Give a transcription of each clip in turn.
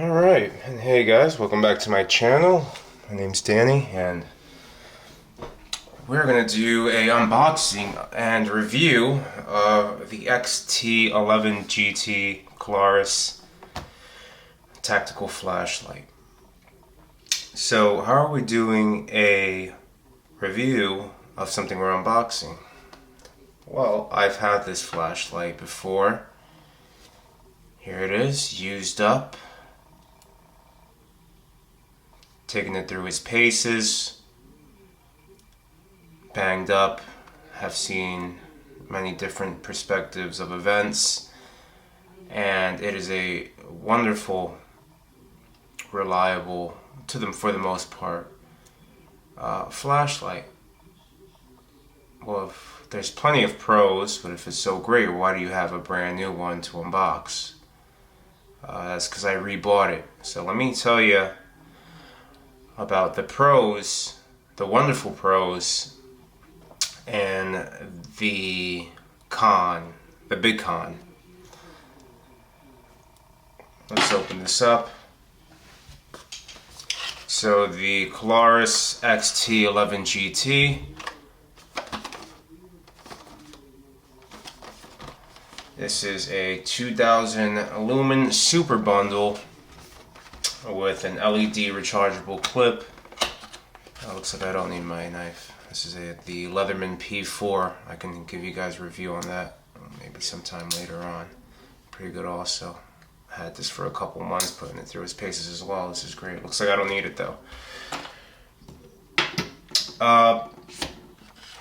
Alright, and hey guys, welcome back to my channel. My name's Danny, and we're going to do a unboxing and review of the xt11gt Klarus tactical flashlight. So how are we doing a review of something we're unboxing? Well, I've had this flashlight before. Here it is, used up. Taking it through its paces, banged up, have seen many different perspectives of events, and it is a wonderful, reliable, for the most part, flashlight. Well, there's plenty of pros, but if it's so great, why do you have a brand new one to unbox? That's because I rebought it. So let me tell you about the pros, the wonderful pros, and the con, the big con. Let's open this up. So the Klarus xt11gt. This is a 2000 lumen super bundle with an LED rechargeable clip. Looks like I don't need my knife. This is the Leatherman P4. I can give you guys a review on that maybe sometime later on. Pretty good also. I had this for a couple months, putting it through its paces as well. This is great. Looks like I don't need it though.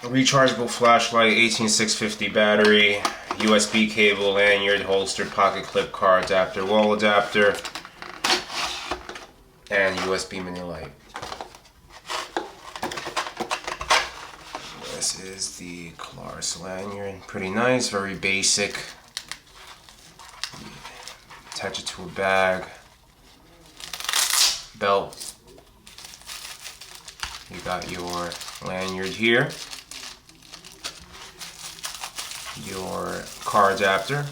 Rechargeable flashlight, 18650 battery, USB cable, lanyard, holster, pocket clip, car adapter, wall adapter, and USB mini light. This is the Klarus lanyard. Pretty nice, very basic. Attach it to a bag. Belt. You got your lanyard here. Your car adapter.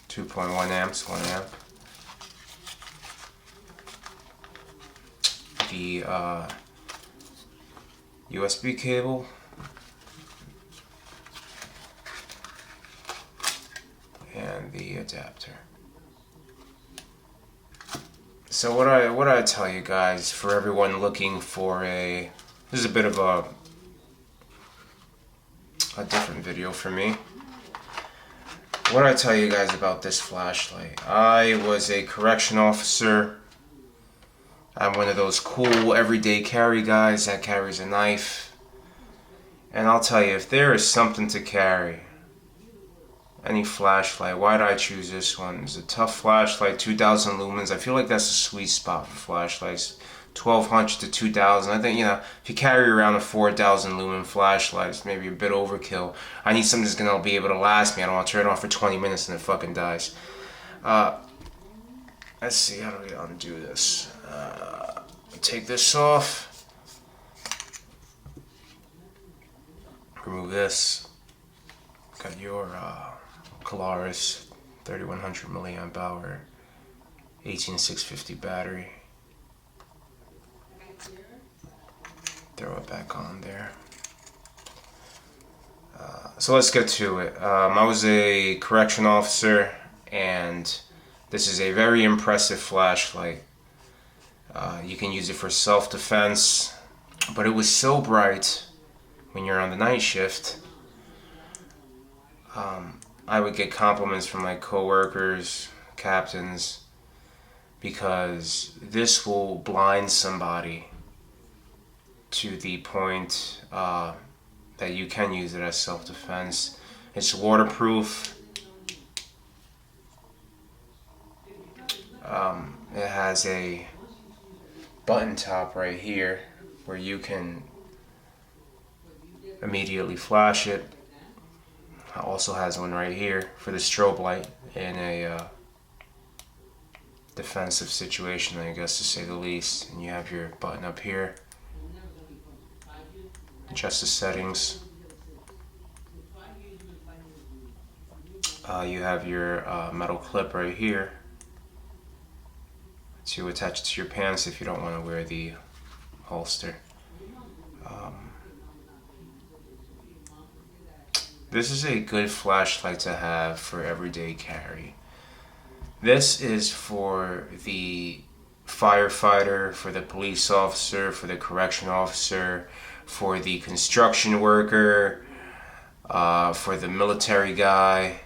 2.1 amps, 1 amp. The USB cable, and the adapter. So what I tell you guys, for everyone looking for this is a bit of a different video for me. What I tell you guys about this flashlight, I was a correction officer. I'm one of those cool everyday carry guys that carries a knife. And I'll tell you, if there is something to carry, any flashlight, why did I choose this one? It's a tough flashlight, 2000 lumens. I feel like that's a sweet spot for flashlights. 1200 to 2000. I think, if you carry around a 4000 lumen flashlight, it's maybe a bit overkill. I need something that's going to be able to last me. I don't want to turn it off for 20 minutes and it fucking dies. Let's see, how do we undo this? Take this off. Remove this. Got your Klarus 3100 milliamp hour 18650 battery. Throw it back on there. So let's get to it. I was a correction officer, and this is a very impressive flashlight. You can use it for self-defense, but it was so bright when you're on the night shift. I would get compliments from my coworkers, captains, because this will blind somebody to the point that you can use it as self-defense. It's waterproof. It has a button top right here where you can immediately flash it. It also has one right here for the strobe light in a defensive situation, I guess, to say the least. And you have your button up here. Adjust the settings. You have your metal clip right here. to attach it to your pants if you don't want to wear the holster. This is a good flashlight to have for everyday carry. This is for the firefighter, for the police officer, for the correction officer, for the construction worker, for the military guy,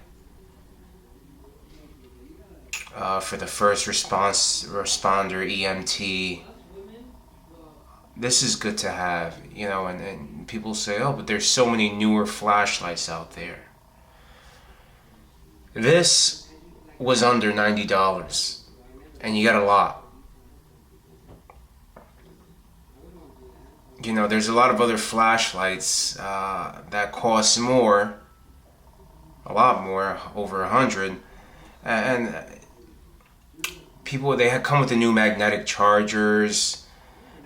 for the first responder, EMT. This is good to have, you know, and people say, oh, but there's so many newer flashlights out there. This was under $90, and you got a lot. You know, there's a lot of other flashlights that cost more, a lot more, over $100, and people, they come with the new magnetic chargers.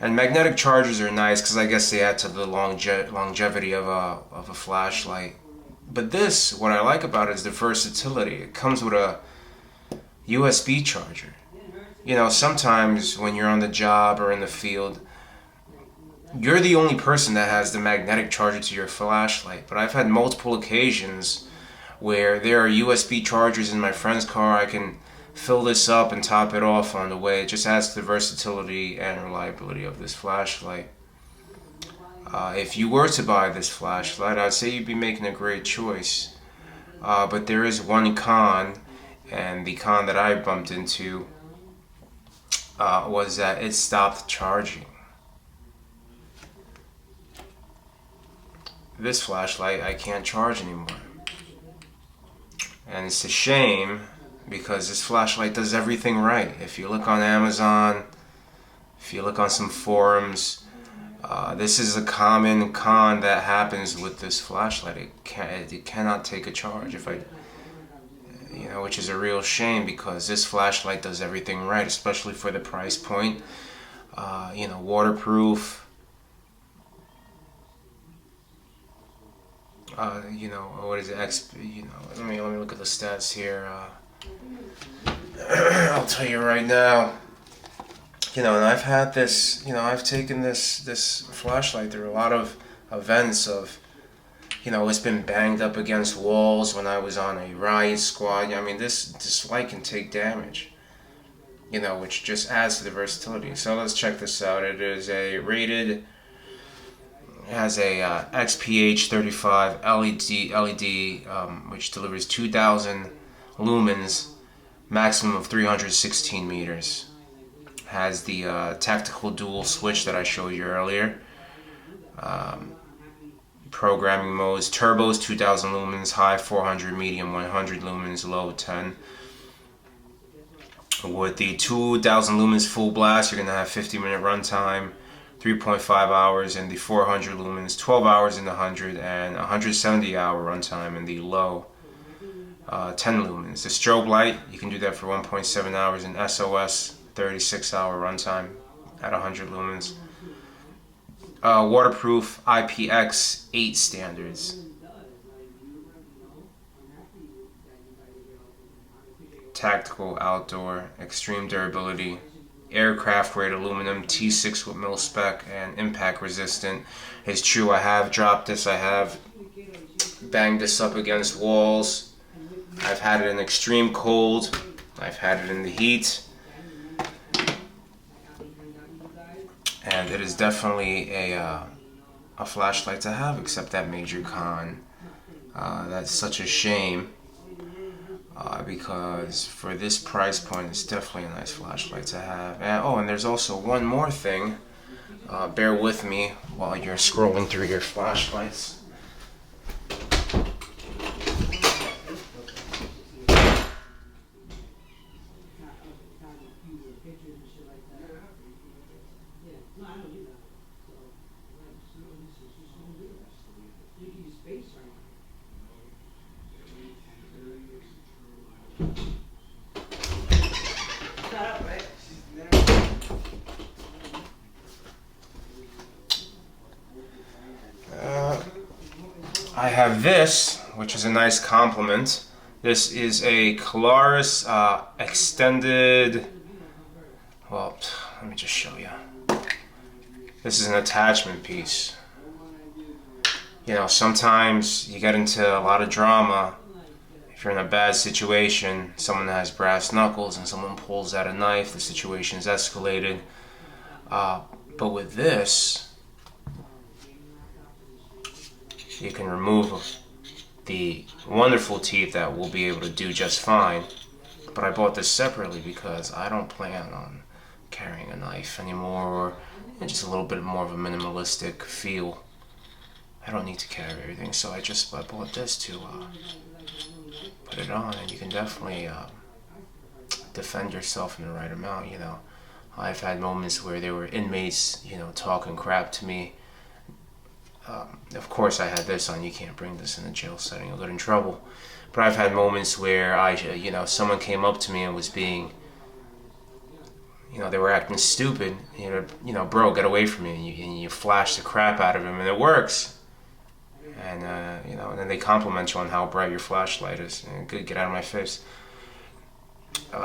And magnetic chargers are nice because I guess they add to the longevity of a flashlight. But this, what I like about it is the versatility. It comes with a USB charger. You know, sometimes when you're on the job or in the field, you're the only person that has the magnetic charger to your flashlight. But I've had multiple occasions where there are USB chargers in my friend's car. I can fill this up and top it off on the way. It just adds to the versatility and reliability of this flashlight. If you were to buy this flashlight, I'd say you'd be making a great choice. But there is one con, and the con that I bumped into was that it stopped charging. This flashlight I can't charge anymore. And it's a shame, because this flashlight does everything right. If you look on Amazon, if you look on some forums, this is a common con that happens with this flashlight. It cannot take a charge. Which is a real shame, because this flashlight does everything right, especially for the price point. Waterproof. What is it? Let me look at the stats here. I'll tell you right now. And I've had this. I've taken this flashlight through a lot of events of. It's been banged up against walls when I was on a riot squad. This light can take damage. Which just adds to the versatility. So let's check this out. It is a rated. It has a xt11gt LED, which delivers 2,000 lumens, maximum of 316 meters. Has the tactical dual switch that I showed you earlier. Programming modes: turbos 2,000 lumens, high 400, medium 100 lumens, low 10. With the 2,000 lumens full blast, you're gonna have 50-minute runtime, 3.5 hours in the 400 lumens, 12 hours in the 100, and 170-hour runtime in the low 10 lumens. The strobe light, you can do that for 1.7 hours in SOS, 36-hour runtime at 100 lumens. Waterproof IPX8 standards. Tactical, outdoor, extreme durability. Aircraft grade aluminum, T6 with mil spec, and impact resistant. It's true, I have dropped this, I have banged this up against walls. I've had it in extreme cold, I've had it in the heat, and it is definitely a flashlight to have, except that major con. That's such a shame. Because for this price point, it's definitely a nice flashlight to have. And there's also one more thing. Bear with me while you're scrolling through your flashlights. I have this, which is a nice compliment. This is a Klarus extended well, let me just show you. This is an attachment piece. You know, sometimes you get into a lot of drama. If you're in a bad situation, someone has brass knuckles and someone pulls out a knife, the situation's escalated. But with this, you can remove the wonderful teeth that will be able to do just fine. But I bought this separately because I don't plan on carrying a knife anymore, or just a little bit more of a minimalistic feel. I don't need to carry everything, so I bought this to put it on, and you can definitely defend yourself in the right amount. You know, I've had moments where there were inmates, you know, talking crap to me. Of course, I had this on. You can't bring this in a jail setting; you'll get in trouble. But I've had moments where you know, someone came up to me and was being, you know, they were acting stupid. You know, bro, get away from me, and you flash the crap out of him, and it works. And you know, and then they compliment you on how bright your flashlight is. And good, get out of my face.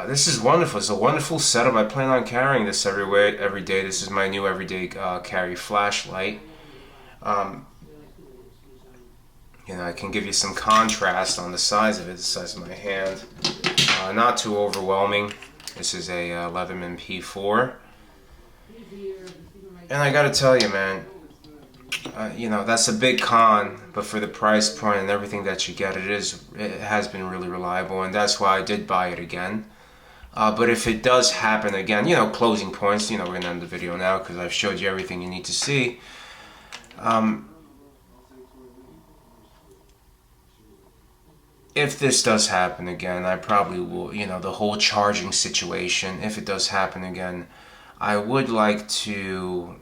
This is wonderful. It's a wonderful setup. I plan on carrying this every day. This is my new everyday carry flashlight. You know, I can give you some contrast on the size of it, the size of my hand. Not too overwhelming. This is a 11MP4. And I gotta tell you, man, you know, that's a big con, but for the price point and everything that you get, it has been really reliable, and that's why I did buy it again. But if it does happen again, you know, closing points, you know, we're gonna end the video now because I've showed you everything you need to see. If this does happen again, I probably will, you know, the whole charging situation, if it does happen again, I would like to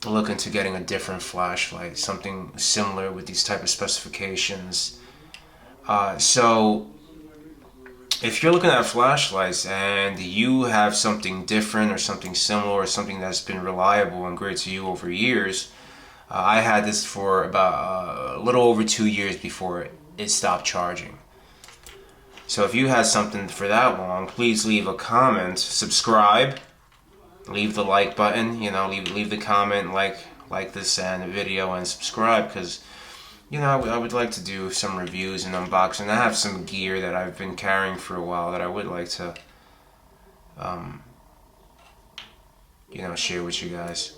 look into getting a different flashlight, something similar with these type of specifications. So if you're looking at flashlights and you have something different or something similar or something that's been reliable and great to you over years, I had this for about a little over 2 years before it stopped charging. So if you had something for that long, please leave a comment, subscribe, leave the like button, you know, leave the comment, like this and the video, and subscribe, because, you know, I would like to do some reviews and unboxing. I have some gear that I've been carrying for a while that I would like to you know, share with you guys.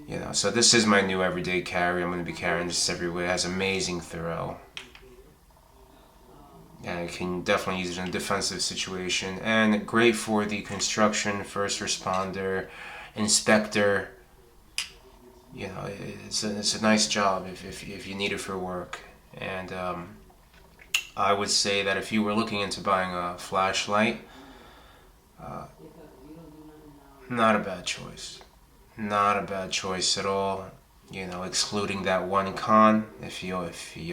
You know, so this is my new everyday carry. I'm going to be carrying this everywhere. It has amazing throw. And I can definitely use it in a defensive situation. And great for the construction, first responder, inspector. You know, it's a nice job if you need it for work. And I would say that if you were looking into buying a flashlight, not a bad choice. Not a bad choice at all. You know, excluding that one con, if you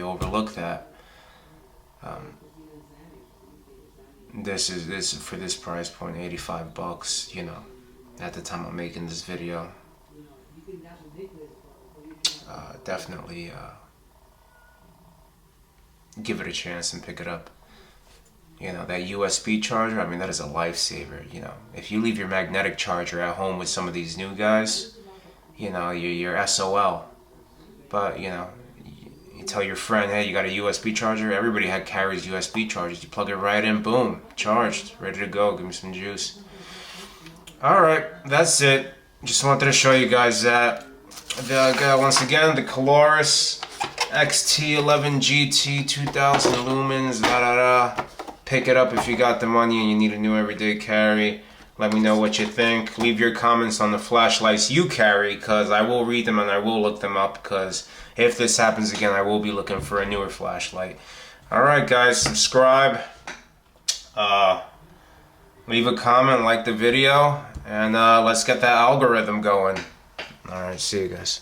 overlook that, this for this price point, $85. You know, at the time I'm making this video, definitely give it a chance and pick it up. You know, that USB charger, I mean, that is a lifesaver. You know, if you leave your magnetic charger at home with some of these new guys, you know, you're SOL. But, you know, you tell your friend, hey, you got a USB charger? Everybody carries USB chargers. You plug it right in, boom, charged, ready to go. Give me some juice. Alright, that's it. Just wanted to show you guys that. Once again, the Klarus xt11gt 2000 lumens, Pick it up if you got the money and you need a new everyday carry. Let me know what you think. Leave your comments on the flashlights you carry, because I will read them and I will look them up, because if this happens again, I will be looking for a newer flashlight. Alright guys, subscribe. Leave a comment, like the video, and let's get that algorithm going. Alright, see you guys.